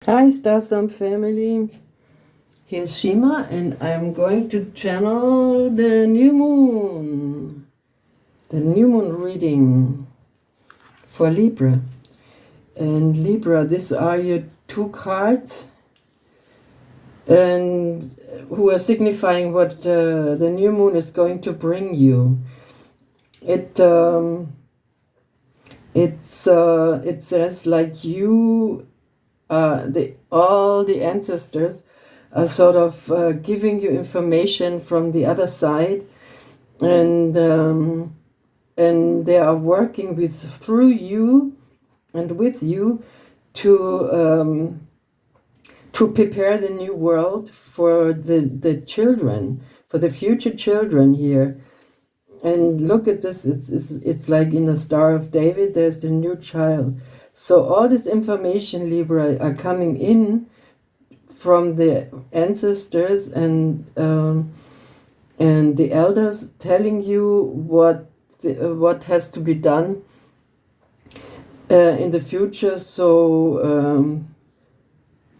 Hi, Starsign family. Here's Shima, and I'm going to channel the new moon reading for Libra. And Libra, these are your two cards, and who are signifying what the new moon is going to bring you. It says like you. All the ancestors are sort of giving you information from the other side, and they are working through you and with you to prepare the new world for the children, for the future children here. And look at this, it's like in the Star of David, there's the new child. So all this information, Libra, are coming in from the ancestors and the elders telling you what has to be done in the future. So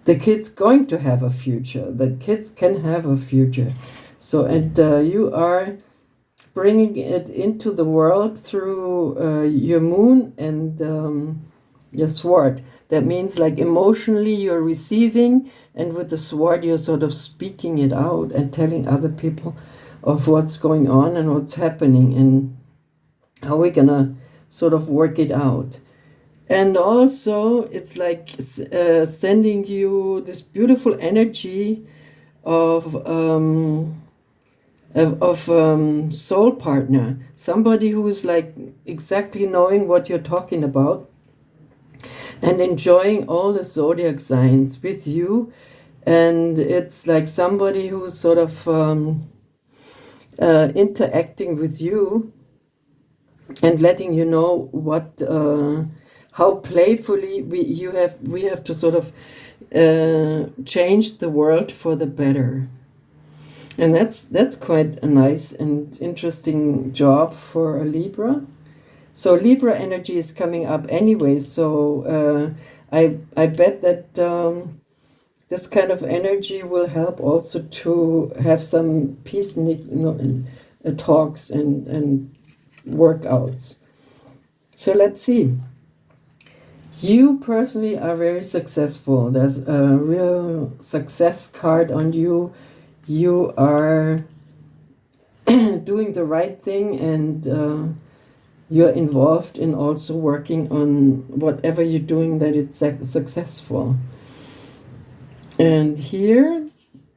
the kids going to have a future. The kids can have a future. So you are bringing it into the world through your moon and your sword. That means like emotionally you're receiving, and with the sword you're sort of speaking it out and telling other people of what's going on and what's happening and how we're gonna sort of work it out. And also it's like sending you this beautiful energy of soul partner, somebody who is like exactly knowing what you're talking about and enjoying all the zodiac signs with you. And it's like somebody who's sort of interacting with you and letting you know what how playfully we have to sort of change the world for the better. And that's quite a nice and interesting job for a Libra. So Libra energy is coming up anyway. So I bet that this kind of energy will help also to have some peace, talks and workouts. So let's see. You personally are very successful. There's a real success card on you. You are doing the right thing, and you're involved in also working on whatever you're doing that it's successful. And here,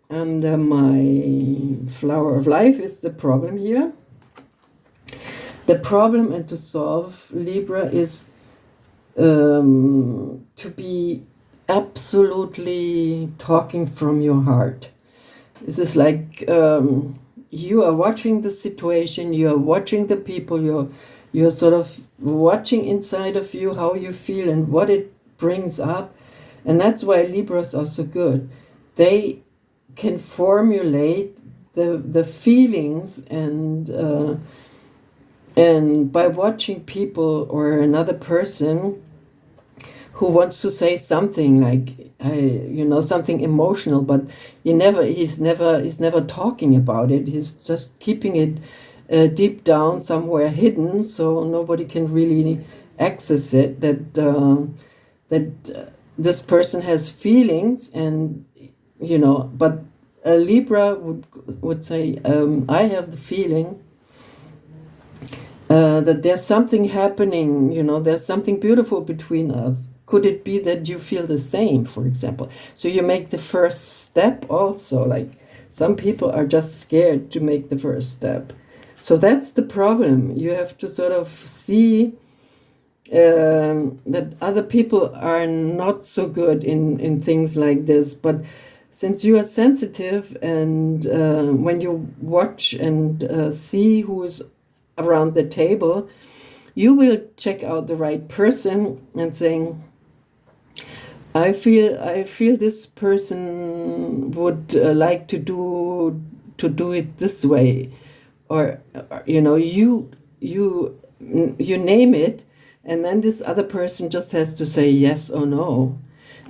under my flower of life, is the problem here. The problem, and to solve, Libra, is to be absolutely talking from your heart. This is like you are watching the situation, you are watching the people, you're sort of watching inside of you how you feel and what it brings up. And that's why Libras are so good. They can formulate the feelings, and by watching people or another person who wants to say something like something emotional, but he's never talking about it. He's just keeping it deep down somewhere hidden, so nobody can really access it. That this person has feelings, and but a Libra would say, I have the feeling that there's something happening, there's something beautiful between us. Could it be that you feel the same, for example? So you make the first step also. Like some people are just scared to make the first step. So that's the problem. You have to sort of see that other people are not so good in things like this. But since you are sensitive, and when you watch and see who is around the table, you will check out the right person and saying, I feel this person would like to do it this way, or you name it, and then this other person just has to say yes or no.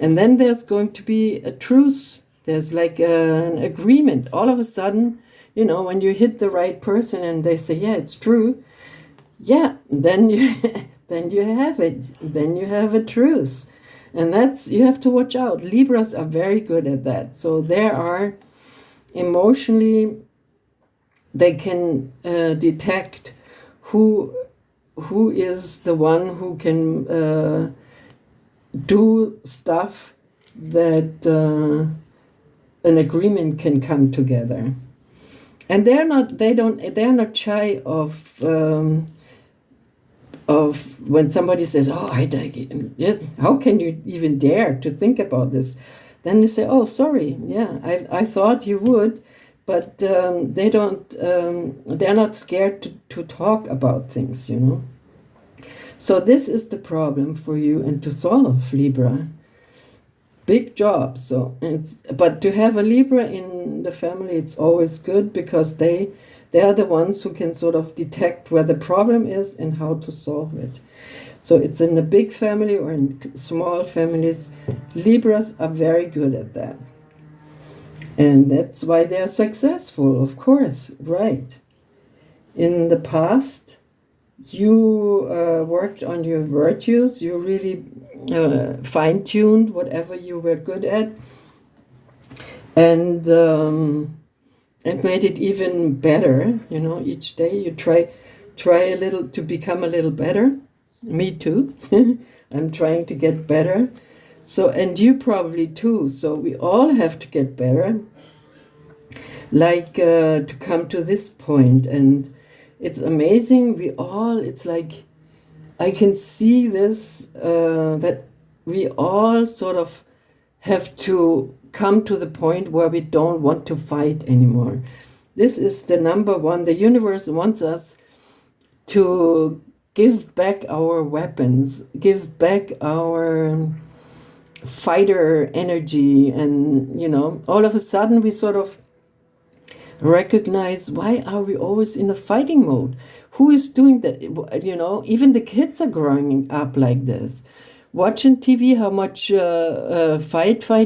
And then there's going to be a truce. There's like an agreement. All of a sudden, you know, when you hit the right person and they say, yeah, it's true. Yeah, then you then you have it. Then you have a truce. And that's, you have to watch out. Libras are very good at that. So there are emotionally, they can detect who is the one who can do stuff that an agreement can come together. And they're not shy of when somebody says, "Oh, how can you even dare to think about this?" Then they say, "Oh, sorry, yeah, I thought you would," but they're not scared to talk about things, you know. So this is the problem for you and to solve, Libra. Big job. But to have a Libra in the family, it's always good because they are the ones who can sort of detect where the problem is and how to solve it. So it's in a big family or in small families. Libras are very good at that. And that's why they're successful, of course, right? In the past, you worked on your virtues, you really fine-tuned whatever you were good at, and made it even better. You know, each day you try a little to become a little better. Me too. I'm trying to get better. So, and you probably too. So we all have to get better, like to come to this point. And it's amazing. It's like, I can see this, that we all sort of have to come to the point where we don't want to fight anymore. This is the number one. The universe wants us to give back our weapons, give back our fighter energy. And, you know, all of a sudden we sort of recognize, why are we always in a fighting mode? Who is doing that? You know, even the kids are growing up like this, watching TV, how much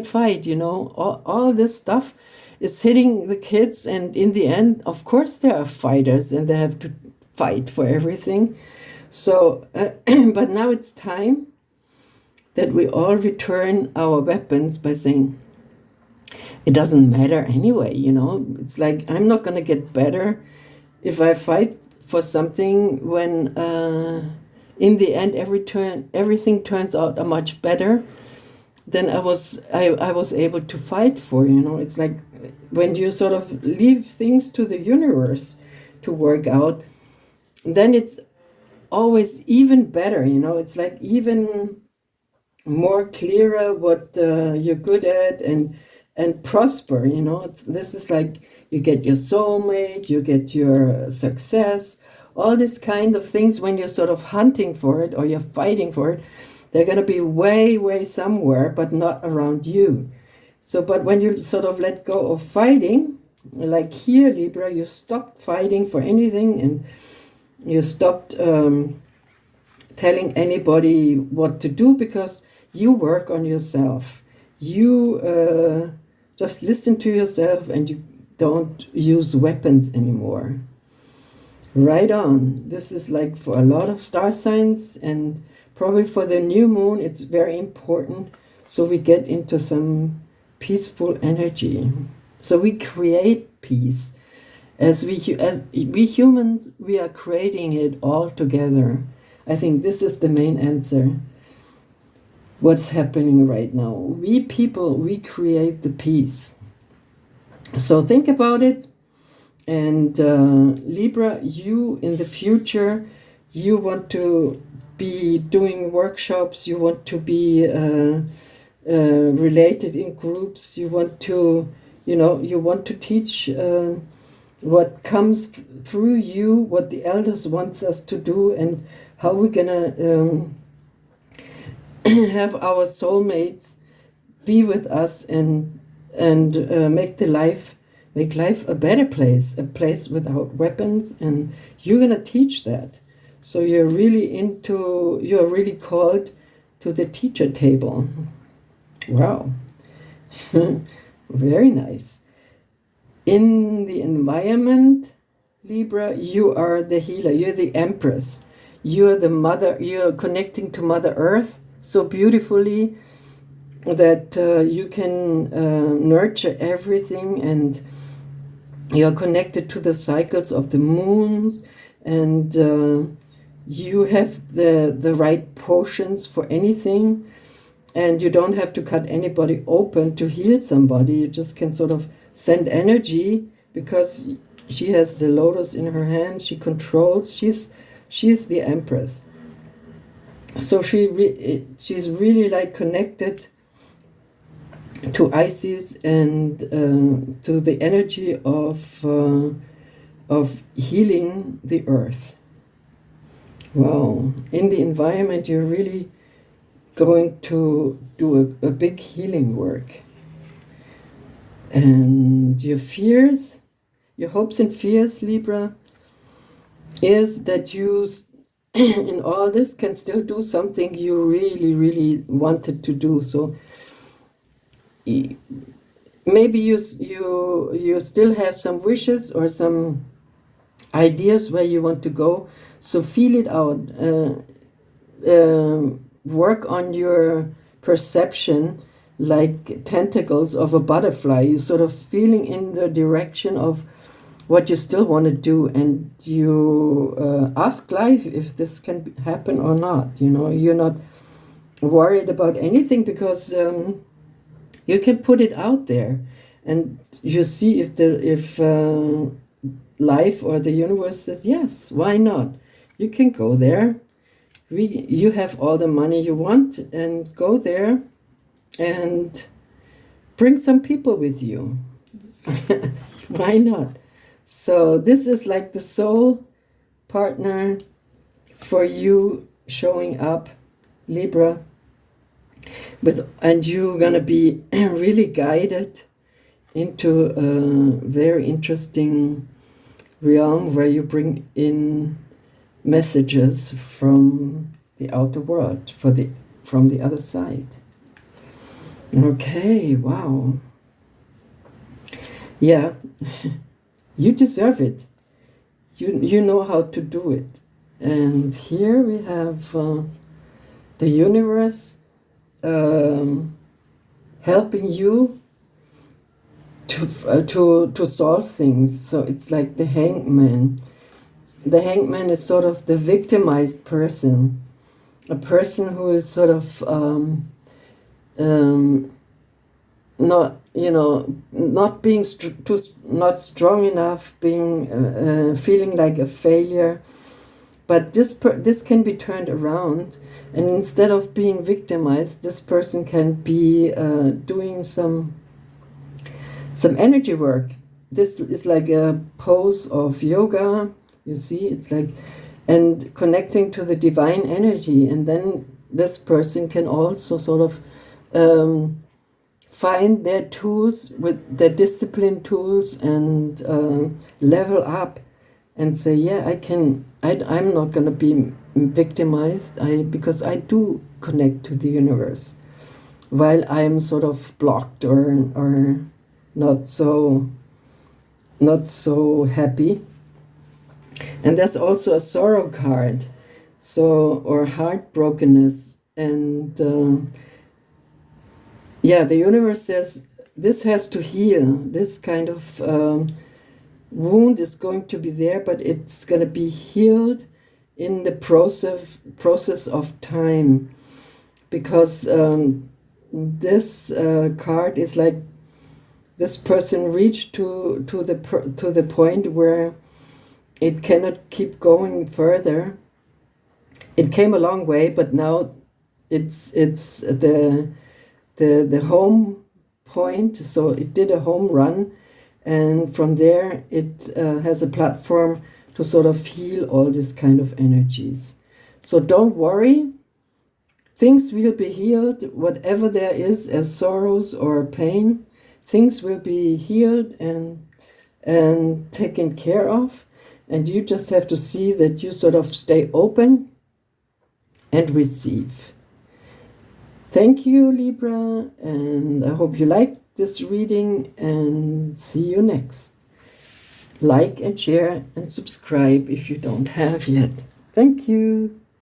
fight, you know, all this stuff is hitting the kids. And in the end, of course, they are fighters and they have to fight for everything. So, but now it's time that we all return our weapons by saying, it doesn't matter anyway, you know. It's like, I'm not going to get better if I fight for something when in the end everything turns out much better than I was able to fight for, you know. It's like when you sort of leave things to the universe to work out, then it's always even better, you know. It's like even more clearer what you're good at and prosper, you know. This is like, you get your soulmate, you get your success, all these kind of things. When you're sort of hunting for it or you're fighting for it, they're going to be way somewhere, but not around you. So, but when you sort of let go of fighting, like here, Libra, you stopped fighting for anything, and you stopped telling anybody what to do, because you work on yourself. You just listen to yourself, and you don't use weapons anymore. Right on. This is like for a lot of star signs, and probably for the new moon, it's very important. So we get into some peaceful energy. So we create peace. As we humans, we are creating it all together. I think this is the main answer. What's happening right now? We people, we create the peace. So think about it. And Libra, you in the future, you want to be doing workshops, you want to be related in groups, you want to, you know, you want to teach what comes through you, what the elders wants us to do, and how we're gonna have our soulmates be with us and make life a better place, a place without weapons. And you're gonna teach that. So you're really called to the teacher table. Wow. Very nice. In the environment, Libra, you are the healer, you're the empress, you're the mother, you're connecting to Mother Earth so beautifully that you can nurture everything, and you're connected to the cycles of the moons, and you have the right potions for anything, and you don't have to cut anybody open to heal somebody. You just can sort of send energy, because she has the lotus in her hand. She controls. She's the empress. So she's really like connected to Isis and to the energy of healing the earth. Wow! In the environment, you're really going to do a big healing work. And your fears, your hopes and fears, Libra, is that you in all this can still do something you really, really wanted to do. So maybe you still have some wishes or some ideas where you want to go. So feel it out. Work on your perception like tentacles of a butterfly. You sort of feeling in the direction of what you still want to do, and you ask life if this can happen or not. You know, you're not worried about anything, because you can put it out there, and you see if life or the universe says yes, why not? You can go there. You have all the money you want, and go there and bring some people with you. Why not? So this is like the soul partner for you showing up, Libra, and you're gonna be really guided into a very interesting realm where you bring in messages from the outer world, from the other side. Okay, wow. Yeah, you deserve it. You know how to do it. And here we have the universe helping you to solve things. So it's like the hangman. The hangman is sort of the victimized person, a person who is sort of not, not being not strong enough, being feeling like a failure. But this can be turned around, and instead of being victimized, this person can be doing some energy work. This is like a pose of yoga. You see, it's like, and connecting to the divine energy, and then this person can also sort of find their tools, with their discipline tools, and level up and say, yeah, I'm not going to be victimized, because I do connect to the universe, while I'm sort of blocked or not so happy. And there's also a sorrow card, or heartbrokenness, and yeah, the universe says this has to heal. This kind of wound is going to be there, but it's going to be healed in the process of time, because this card is like this person reached to the point where it cannot keep going further. It came a long way, but now it's the home point. So it did a home run, and from there it has a platform to sort of heal all this kind of energies. So don't worry, things will be healed. Whatever there is as sorrows or pain, things will be healed and taken care of. And you just have to see that you sort of stay open and receive. Thank you, Libra, and I hope you liked this reading, and see you next. Like and share and subscribe if you don't have yet. Thank you.